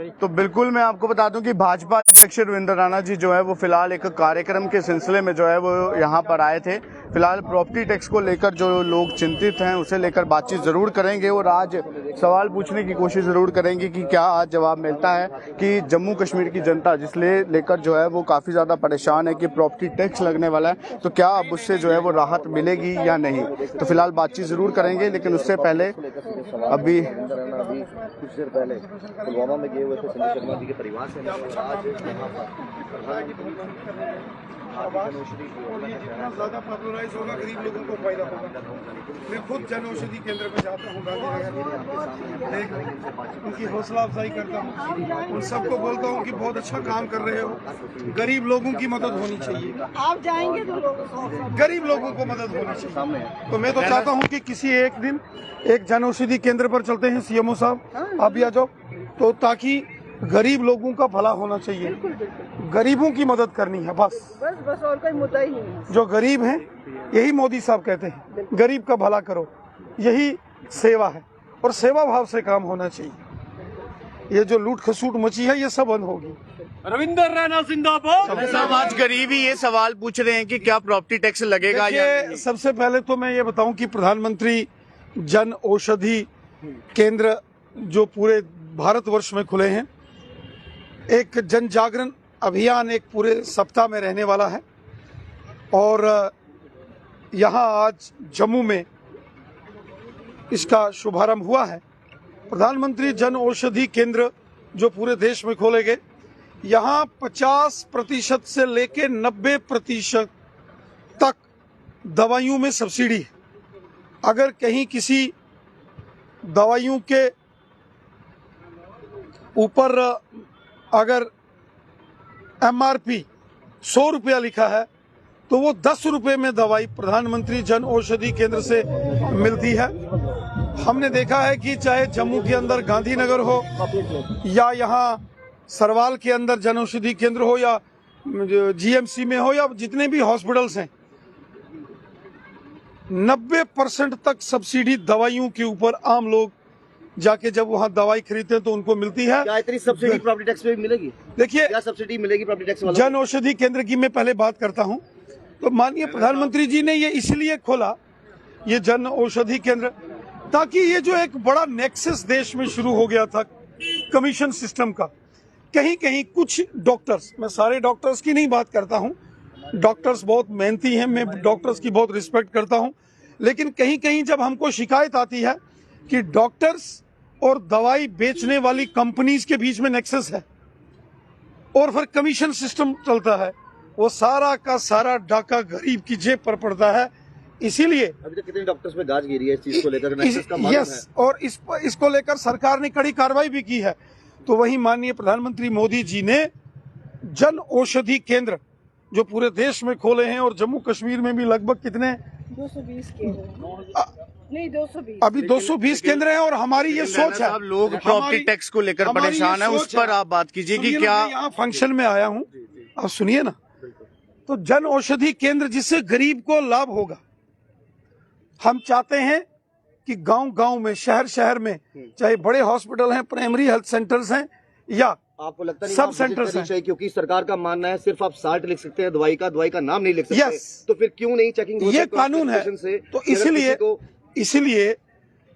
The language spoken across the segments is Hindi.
तो बिल्कुल मैं आपको बता दूं कि भाजपा अध्यक्ष रविंद्र राणा जी जो है वो फिलहाल एक कार्यक्रम के सिलसिले में जो है वो यहाँ पर आए थे। फिलहाल प्रॉपर्टी टैक्स को लेकर जो लोग चिंतित हैं उसे लेकर बातचीत जरूर करेंगे और आज सवाल पूछने की कोशिश जरूर करेंगे कि क्या आज जवाब मिलता है कि जम्मू कश्मीर की जनता जिसले लेकर जो है वो काफ़ी ज़्यादा परेशान है कि प्रॉपर्टी टैक्स लगने वाला है, तो क्या अब उससे जो है वो राहत मिलेगी या नहीं। तो फिलहाल बातचीत जरूर करेंगे, लेकिन उससे पहले अभी कुछ देर पहले पुलवामा में गए हुए थे संजय शर्मा जी के परिवार से आज यहाँ पर ज्यादा पॉपुलराइज होगा, गरीब लोगों को फायदा होगा। मैं खुद जन औषधि केंद्र में जाता हूँ गांधीनगर, उनकी हौसला अफजाई करता हूँ, उन सबको बोलता हूँ कि बहुत अच्छा काम कर रहे हो, गरीब लोगों की मदद होनी चाहिए। आप जाएंगे तो गरीब लोगों को मदद होनी चाहिए। तो मैं तो चाहता हूँ कि किसी एक दिन एक जन औषधि केंद्र पर चलते हैं, सीएमओ साहब आप भी आ जाओ, तो ताकि गरीब लोगों का भला होना चाहिए, गरीबों की मदद करनी है बस और कोई मुद्दा ही नहीं है। जो गरीब हैं यही मोदी साहब कहते हैं, गरीब का भला करो, यही सेवा है और सेवा भाव से काम होना चाहिए। ये जो लूट खसूट मची है ये सब बंद होगी। रविंद्र राणा जिंदाबाद। साहब आज गरीब ही ये सवाल पूछ रहे हैं कि क्या प्रॉपर्टी टैक्स लगेगा या नहीं। सबसे पहले तो मैं ये बताऊं कि प्रधानमंत्री जन औषधि केंद्र जो पूरे भारतवर्ष में खुले हैं, एक जन जागरण अभियान एक पूरे सप्ताह में रहने वाला है और यहाँ आज जम्मू में इसका शुभारंभ हुआ है। प्रधानमंत्री जन औषधि केंद्र जो पूरे देश में खोले गए, यहाँ 50% से लेके 90% तक दवाइयों में सब्सिडी है। अगर कहीं किसी दवाइयों के ऊपर अगर MRP 100 रुपया लिखा है तो वो 10 रुपये में दवाई प्रधानमंत्री जन औषधि केंद्र से मिलती है। हमने देखा है कि चाहे जम्मू के अंदर गांधीनगर हो या यहाँ सरवाल के अंदर जन औषधि केंद्र हो या GMC में हो या जितने भी हॉस्पिटल्स हैं, 90% तक सब्सिडी दवाइयों के ऊपर आम लोग जाके जब वहाँ दवाई खरीदते हैं तो उनको मिलती है। क्या इतनी सब्सिडी प्रॉपर्टी टैक्स पे भी मिलेगी? देखिए, क्या सब्सिडी मिलेगी प्रॉपर्टी टैक्स वालों को? जन औषधि केंद्र की मैं पहले बात करता हूँ। तो माननीय प्रधानमंत्री जी ने ये इसलिए खोला ये जन औषधि केंद्र, ताकि ये जो एक बड़ा नेक्सस देश में शुरू हो गया था कमीशन सिस्टम का, कहीं कहीं कुछ डॉक्टर्स, मैं सारे डॉक्टर्स की नहीं बात करता हूँ, डॉक्टर्स बहुत मेहनती हैं, मैं डॉक्टर्स की बहुत रिस्पेक्ट करता हूँ, लेकिन कहीं कहीं जब हमको शिकायत आती है कि डॉक्टर्स और दवाई बेचने वाली कंपनीज के बीच में नेक्सस है और फिर कमीशन सिस्टम चलता है, वो सारा का सारा डाका गरीब की जेब पर पड़ता है। इसीलिए अभी तक कितने डॉक्टर्स पे गाज गिरी है इस चीज को लेकर? नेक्सस का मालूम यस, और इसको लेकर सरकार ने कड़ी कार्रवाई भी की है। तो वही माननीय प्रधानमंत्री मोदी जी ने जन औषधि केंद्र जो पूरे देश में खोले हैं और जम्मू कश्मीर में भी लगभग कितने 220 नहीं 220 अभी 220 केंद्र हैं और हमारी ये सोच है, लोग प्रॉपर्टी टैक्स को लेकर परेशान है, उस पर आप बात कीजिए कि क्या। यहाँ फंक्शन में आया हूँ, आप सुनिए ना। तो जन औषधि केंद्र जिससे गरीब को लाभ होगा, हम चाहते हैं कि गांव गांव में, शहर शहर में, चाहे बड़े हॉस्पिटल हैं, प्राइमरी हेल्थ सेंटर्स हैं या आपको लगता नहीं सब सेंटर्स हैं, क्योंकि सरकार का मानना है सिर्फ आप साल्ट लिख सकते हैं, दवाई का नाम नहीं लिख सकते। Yes. तो फिर क्यों नहीं चेकिंग? ये कानून है। तो इसीलिए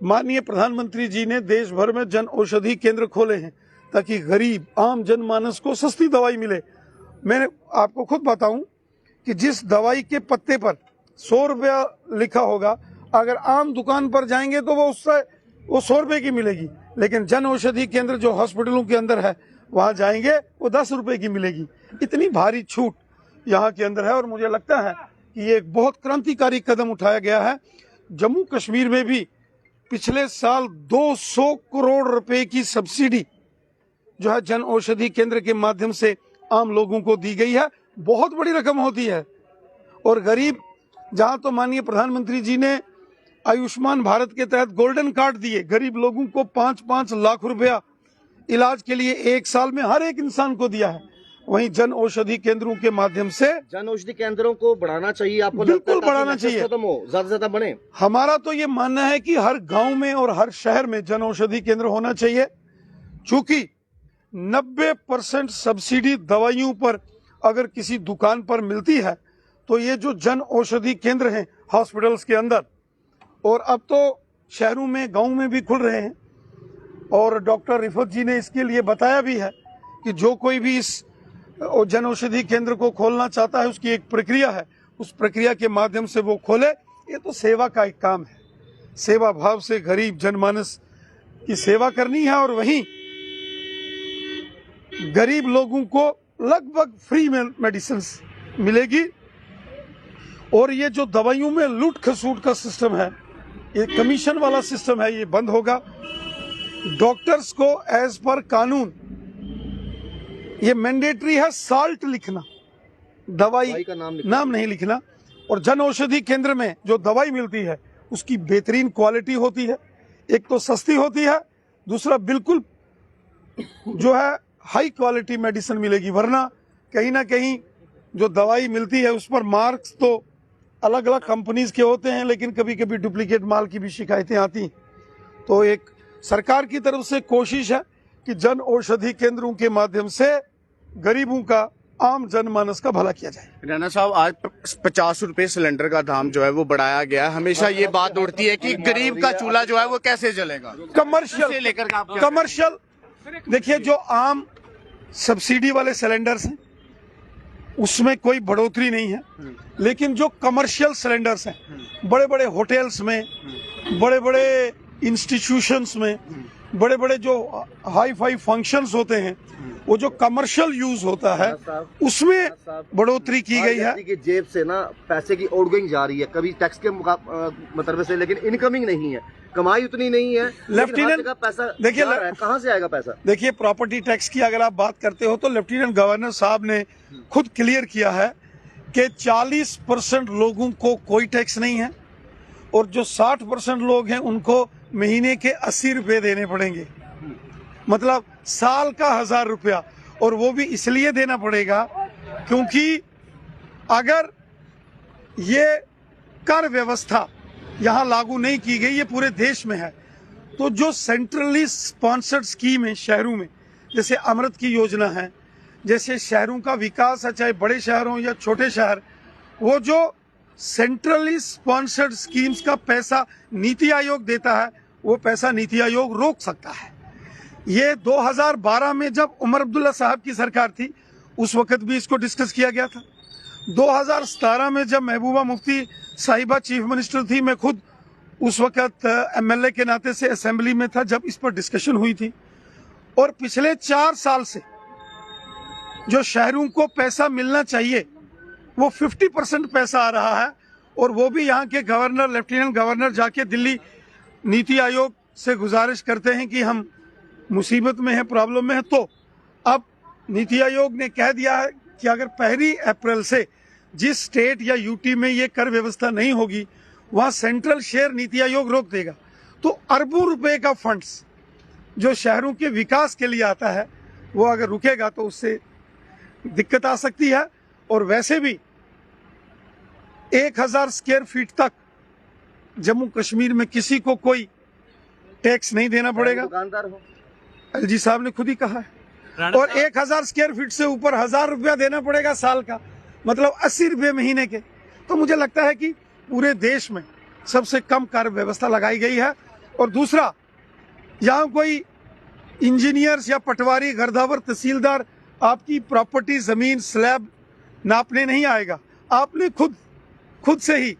माननीय प्रधानमंत्री जी ने देश भर में जन औषधि केंद्र खोले हैं ताकि गरीब आम जनमानस को सस्ती दवाई मिले। मैं आपको खुद बताऊं कि जिस दवाई के पत्ते पर 100 रुपया लिखा होगा, अगर आम दुकान पर जाएंगे तो वो 100 रुपए की मिलेगी, लेकिन जन औषधि केंद्र जो हॉस्पिटलों के अंदर है वहां जाएंगे वो 10 रुपए की मिलेगी। इतनी भारी छूट यहाँ के अंदर है और मुझे लगता है कि ये एक बहुत क्रांतिकारी कदम उठाया गया है। जम्मू कश्मीर में भी पिछले साल 200 करोड़ रुपए की सब्सिडी जो है जन औषधि केंद्र के माध्यम से आम लोगों को दी गई है। बहुत बड़ी रकम होती है और गरीब, जहां तो माननीय प्रधानमंत्री जी ने आयुष्मान भारत के तहत गोल्डन कार्ड दिए, गरीब लोगों को 5-5 लाख रुपया इलाज के लिए एक साल में हर एक इंसान को दिया है, वहीं जन औषधि केंद्रों के माध्यम से जन औषधि केंद्रों को बढ़ाना चाहिए। आपको बिल्कुल बढ़ाना चाहिए, खत्म हो, ज्यादा से ज्यादा बने। हमारा तो ये मानना है कि हर गांव में और हर शहर में जन औषधि केंद्र होना चाहिए, क्योंकि 90% सब्सिडी दवाइयों पर अगर किसी दुकान पर मिलती है तो ये जो जन औषधि केंद्र हैं हॉस्पिटल्स के अंदर, और अब तो शहरों में गांव में भी खुल रहे हैं, और डॉक्टर रिफत जी ने इसके लिए बताया भी है कि जो कोई भी इस जन औषधि केंद्र को खोलना चाहता है उसकी एक प्रक्रिया है, उस प्रक्रिया के माध्यम से वो खोले। ये तो सेवा का एक काम है, सेवा भाव से गरीब जनमानस की सेवा करनी है, और वहीं गरीब लोगों को लगभग फ्री में मेडिसिन मिलेगी। और ये जो दवाइयों में लूट खसूट का सिस्टम है, ये कमीशन वाला सिस्टम है, ये बंद होगा। डॉक्टर्स को एज पर कानून ये मैंडेटरी है साल्ट लिखना, दवाई का नाम नहीं लिखना। और जन औषधि केंद्र में जो दवाई मिलती है उसकी बेहतरीन क्वालिटी होती है, एक तो सस्ती होती है, दूसरा बिल्कुल जो है हाई क्वालिटी मेडिसिन मिलेगी। वरना कहीं ना कहीं जो दवाई मिलती है उस पर मार्क्स तो अलग अलग कंपनीज के होते हैं, लेकिन कभी कभी डुप्लीकेट माल की भी शिकायतें आती हैं। तो एक सरकार की तरफ से कोशिश है कि जन औषधि केंद्रों के माध्यम से गरीबों का, आम जनमानस का भला किया जाए। राणा साहब, आज 50 रुपए सिलेंडर का दाम जो है वो बढ़ाया गया है। हमेशा ये बात उठती है कि गरीब का चूल्हा जो है वो कैसे जलेगा। कमर्शियल लेकर देखिए, जो आम सब्सिडी वाले सिलेंडर्स हैं उसमें कोई बढ़ोतरी नहीं है, लेकिन जो कमर्शियल सिलेंडर्स हैं, बड़े बड़े होटल्स में, बड़े बड़े इंस्टीट्यूशंस में, बड़े बड़े जो हाई फाई फंक्शंस होते हैं, वो जो कमर्शियल यूज होता है उसमें बढ़ोतरी की गई है। कि जेब से ना पैसे की आउटगोइंग जा रही है, कभी टैक्स के मतलब से, लेकिन इनकमिंग नहीं है, कमाई उतनी नहीं है। लेफ्टिनेंट पैसा देखिए, कहाँ से आएगा पैसा? देखिए, प्रॉपर्टी टैक्स की अगर आप बात करते हो तो लेफ्टिनेंट गवर्नर साहब ने खुद क्लियर किया है कि 40% लोगों को कोई टैक्स नहीं है, और जो 60% लोग हैं उनको महीने के 80 रुपए देने पड़ेंगे, मतलब साल का 1000 रुपया। और वो भी इसलिए देना पड़ेगा क्योंकि अगर ये कर व्यवस्था यहाँ लागू नहीं की गई, ये पूरे देश में है, तो जो सेंट्रली स्पॉन्सर्ड स्कीम है शहरों में, जैसे अमृत की योजना है, जैसे शहरों का विकास है, चाहे बड़े शहर हो या छोटे शहर, वो जो सेंट्रली स्पॉन्सर्ड स्कीम्स का पैसा नीति आयोग देता है, वो पैसा नीति आयोग रोक सकता है। ये 2012 में जब उमर अब्दुल्ला साहब की सरकार थी उस वक्त भी इसको डिस्कस किया गया था। 2017 में जब महबूबा मुफ्ती साहिबा चीफ मिनिस्टर थी, मैं खुद उस वक्त एमएलए के नाते से असेंबली में था जब इस पर डिस्कशन हुई थी। और पिछले 4 साल से जो शहरों को पैसा मिलना चाहिए वो 50% पैसा आ रहा है, और वो भी यहाँ के गवर्नर, लेफ्टिनेंट गवर्नर जाके दिल्ली नीति आयोग से गुजारिश करते हैं कि हम मुसीबत में है, प्रॉब्लम में है। तो अब नीति आयोग ने कह दिया है कि अगर 1 अप्रैल से जिस स्टेट या यूटी में ये कर व्यवस्था नहीं होगी वहाँ सेंट्रल शेयर नीति आयोग रोक देगा। तो अरबों रुपए का फंड्स जो शहरों के विकास के लिए आता है वो अगर रुकेगा तो उससे दिक्कत आ सकती है। और वैसे भी 1000 स्क्वायर फीट तक जम्मू कश्मीर में किसी को कोई टैक्स नहीं देना पड़ेगा, दुकानदार हो, एलजी साहब ने खुद ही कहा है। और 1000 स्क्वायर फीट से ऊपर 1000 रुपया देना पड़ेगा साल का, मतलब 80 रुपये महीने के। तो मुझे लगता है कि पूरे देश में सबसे कम कर व्यवस्था लगाई गई है। और दूसरा, यहाँ कोई इंजीनियर्स या पटवारी, गर्दावर, तहसीलदार आपकी प्रॉपर्टी, जमीन, स्लैब नापने नहीं आएगा। आपने खुद से ही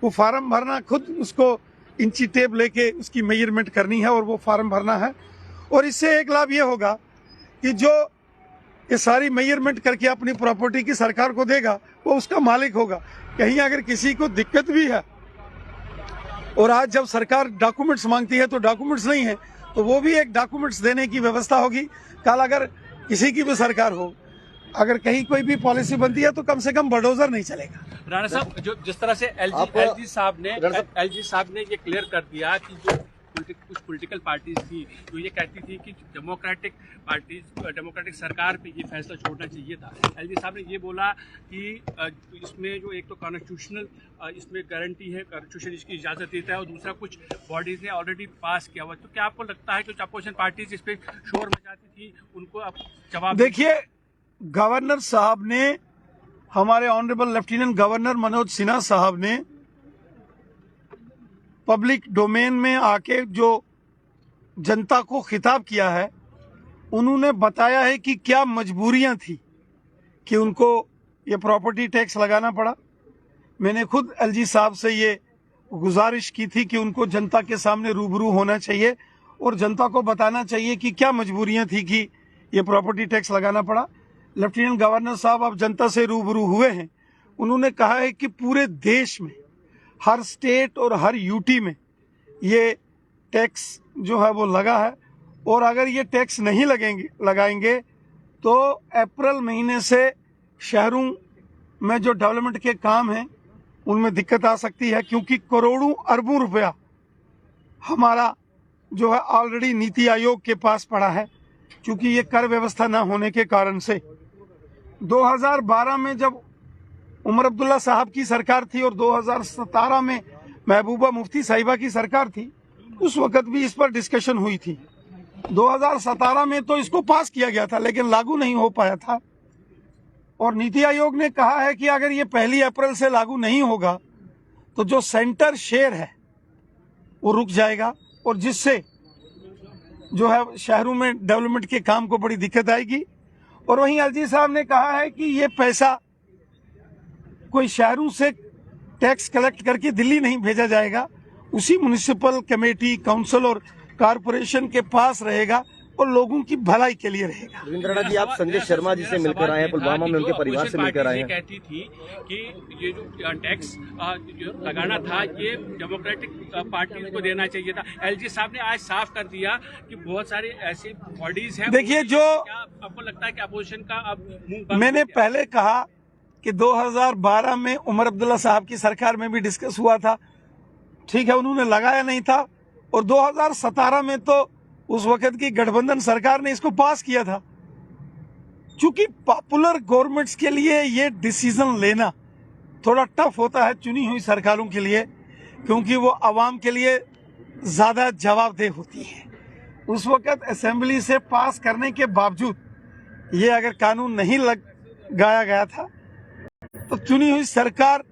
वो फार्म भरना, खुद उसको इंची टेप लेके उसकी मेजरमेंट करनी है और वो फार्म भरना है। और इससे एक लाभ ये होगा कि जो ये सारी मेजरमेंट करके अपनी प्रॉपर्टी की सरकार को देगा वो उसका मालिक होगा। कहीं अगर किसी को दिक्कत भी है, और आज जब सरकार डॉक्यूमेंट्स मांगती है तो डॉक्यूमेंट्स नहीं है, तो वो भी एक डॉक्यूमेंट्स देने की व्यवस्था होगी। कल अगर किसी की भी सरकार हो, अगर कहीं कोई भी पॉलिसी बनती है तो कम से कम बलडोजर नहीं चलेगा। राणा साहब, जो जिस तरह से एलजी साहब ने ये क्लियर कर दिया कि जो कुछ पॉलिटिकल पार्टीज थी जो ये कहती थी कि डेमोक्रेटिक सरकार पे ये फैसला छोड़ना चाहिए था। एलजी साहब ने ये बोला कि इसमें जो एक तो कॉन्स्टिट्यूशनल इसमें गारंटी है, कॉन्स्टिट्यूशन इसकी इजाज़त देता है, और दूसरा कुछ बॉडीज़ ने ऑलरेडी पास किया हुआ। तो क्या आपको लगता है कि जो अपोजिशन पार्टीज इस पर शोर मचाती थी उनको अब जवाब? देखिए, गवर्नर साहब ने, हमारे honourable lieutenant governor Manoj Sinha साहब ने पब्लिक डोमेन में आके जो जनता को खिताब किया है, उन्होंने बताया है कि क्या मजबूरियां थी कि उनको ये प्रॉपर्टी टैक्स लगाना पड़ा। मैंने खुद एलजी साहब से ये गुजारिश की थी कि उनको जनता के सामने रूबरू होना चाहिए और जनता को बताना चाहिए कि क्या मजबूरियां थी कि ये प्रॉपर्टी टैक्स लगाना पड़ा। लेफ्टिनेंट गवर्नर साहब अब जनता से रूबरू हुए हैं। उन्होंने कहा है कि पूरे देश में हर स्टेट और हर यूटी में ये टैक्स जो है वो लगा है, और अगर ये टैक्स नहीं लगाएंगे तो अप्रैल महीने से शहरों में जो डेवलपमेंट के काम हैं उनमें दिक्कत आ सकती है, क्योंकि करोड़ों अरबों रुपया हमारा जो है ऑलरेडी नीति आयोग के पास पड़ा है, क्योंकि ये कर व्यवस्था ना होने के कारण से। 2012 में जब उमर अब्दुल्ला साहब की सरकार थी और 2017 में महबूबा मुफ्ती साहिबा की सरकार थी, उस वक्त भी इस पर डिस्कशन हुई थी। 2017 में तो इसको पास किया गया था लेकिन लागू नहीं हो पाया था, और नीति आयोग ने कहा है कि अगर ये 1 अप्रैल से लागू नहीं होगा तो जो सेंटर शेयर है वो रुक जाएगा, और जिससे जो है शहरों में डेवलपमेंट के काम को बड़ी दिक्कत आएगी। और वहीं एलजी साहब ने कहा है कि ये पैसा कोई शहरों से टैक्स कलेक्ट करके दिल्ली नहीं भेजा जाएगा, उसी म्युनिसिपल कमेटी, काउंसिल और कारपोरेशन के पास रहेगा और लोगों की भलाई के लिए रहेगा। रविंद्र राणा जी, आप संजय शर्मा जी से मिलकर आए हैं, पुलवामा में उनके परिवार से मिलकर आए हैं। कहती थी कि ये जो टैक्स जो लगाना था ये डेमोक्रेटिक पार्टी को देना चाहिए था। एलजी साहब ने आज साफ कर दिया कि बहुत सारे ऐसी बॉडीज हैं। देखिए, जो आपको लगता है कि अपोजिशन का अब मुंह बंद? मैंने पहले कहा कि 2012 में उमर अब्दुल्ला साहब की सरकार में भी डिस्कस हुआ था, ठीक है, उन्होंने लगाया नहीं था, और 2017 में तो उस वक्त की गठबंधन सरकार ने इसको पास किया था। चूंकि पॉपुलर गवर्नमेंट्स के लिए ये डिसीजन लेना थोड़ा टफ होता है चुनी हुई सरकारों के लिए, क्योंकि वो आवाम के लिए ज़्यादा जवाबदेह होती है। उस वक्त असेंबली से पास करने के बावजूद ये अगर कानून नहीं लगाया गया था तो चुनी हुई सरकार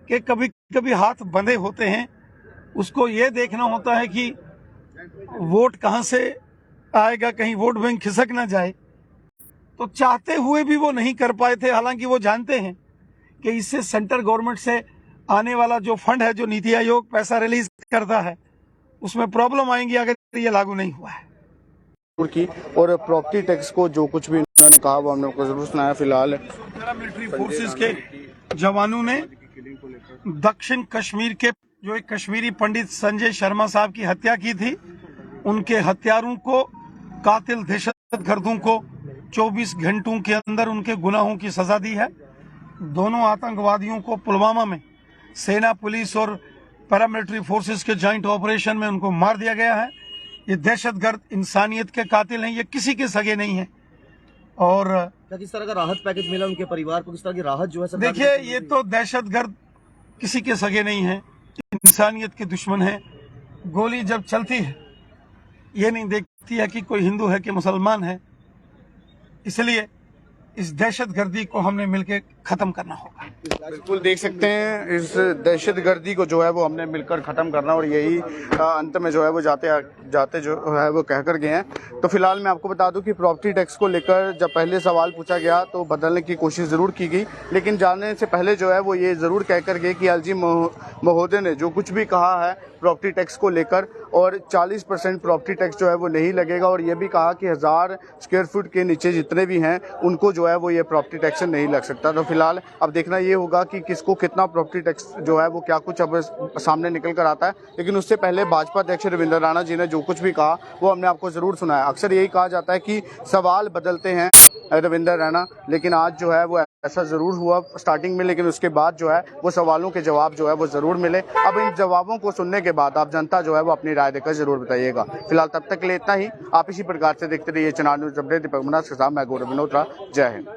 के कभी कभी हाथ बंधे होते हैं। उसको ये देखना होता है कि वोट कहां से आएगा, कहीं वोट बैंक खिसक ना जाए। तो चाहते हुए भी वो नहीं कर पाए थे, हालांकि वो जानते हैं कि इससे सेंट्रल गवर्नमेंट से आने वाला जो फंड है, जो नीति आयोग पैसा रिलीज करता है, उसमें प्रॉब्लम आएंगी अगर ये लागू नहीं हुआ है। की और प्रॉपर्टी टैक्स को जो कुछ भी उन्होंने कहा वो हमने आपको जरूर सुनाया। फिलहाल पैरामिलिट्री फोर्सेस के जवानों ने दक्षिण कश्मीर के जो एक कश्मीरी पंडित संजय शर्मा साहब की हत्या की थी, उनके हत्यारों को, कातिल दहशतगर्दों को 24 घंटों के अंदर उनके गुनाहों की सजा दी है। दोनों आतंकवादियों को पुलवामा में सेना, पुलिस और पैरामिलिट्री फोर्सेस के जॉइंट ऑपरेशन में उनको मार दिया गया है। ये दहशतगर्द इंसानियत के कातिल हैं, ये किसी के सगे नहीं है। और किस तरह का राहत पैकेज मिला उनके परिवार को, किस तरह की राहत जो है? देखिए, ये तो दहशतगर्द किसी के सगे नहीं है, इंसानियत के दुश्मन है। गोली जब चलती है ये नहीं देखती है कि कोई हिंदू है कि मुसलमान है, इसलिए इस दहशतगर्दी को हमने मिलकर खत्म करना होगा। बिल्कुल देख सकते हैं, इस दहशतगर्दी को जो है वो हमने मिलकर खत्म करना, और यही अंत में जो है वो जाते जो है वो कहकर गए हैं। तो फिलहाल मैं आपको बता दूं कि प्रॉपर्टी टैक्स को लेकर जब पहले सवाल पूछा गया तो बदलने की कोशिश जरूर की गई, लेकिन जानने से पहले जो है वो ये जरूर कहकर गए कि एलजी महोदय ने जो कुछ भी कहा है प्रॉपर्टी टैक्स को लेकर, और 40% प्रॉपर्टी टैक्स जो है वो नहीं लगेगा, और ये भी कहा कि 1000 स्क्वायर फुट के नीचे जितने भी हैं उनको जो है वो ये प्रॉपर्टी टैक्स नहीं लग सकता। तो फिलहाल अब देखना ये होगा कि किसको कितना प्रॉपर्टी टैक्स जो है वो क्या कुछ अब सामने निकल कर आता है। लेकिन उससे पहले भाजपा अध्यक्ष रविंद्र राणा जी ने जो कुछ भी कहा वो हमने आपको जरूर सुनाया। अक्सर यही कहा जाता है कि सवाल बदलते हैं रविंद्र राणा, लेकिन आज जो है वो ऐसा जरूर हुआ स्टार्टिंग में, लेकिन उसके बाद जो है वो सवालों के जवाब जो है वो जरूर मिले। अब इन जवाबों को सुनने के बाद आप जनता जो है वो अपनी राय देकर जरूर बताइएगा। फिलहाल तब तक के लिए इतना ही। आप इसी प्रकार से देखते रहिए चनार न्यूज अपडेट। दीपक मनास के साथ मैं गौरव विनोत्रा। जय हिंद।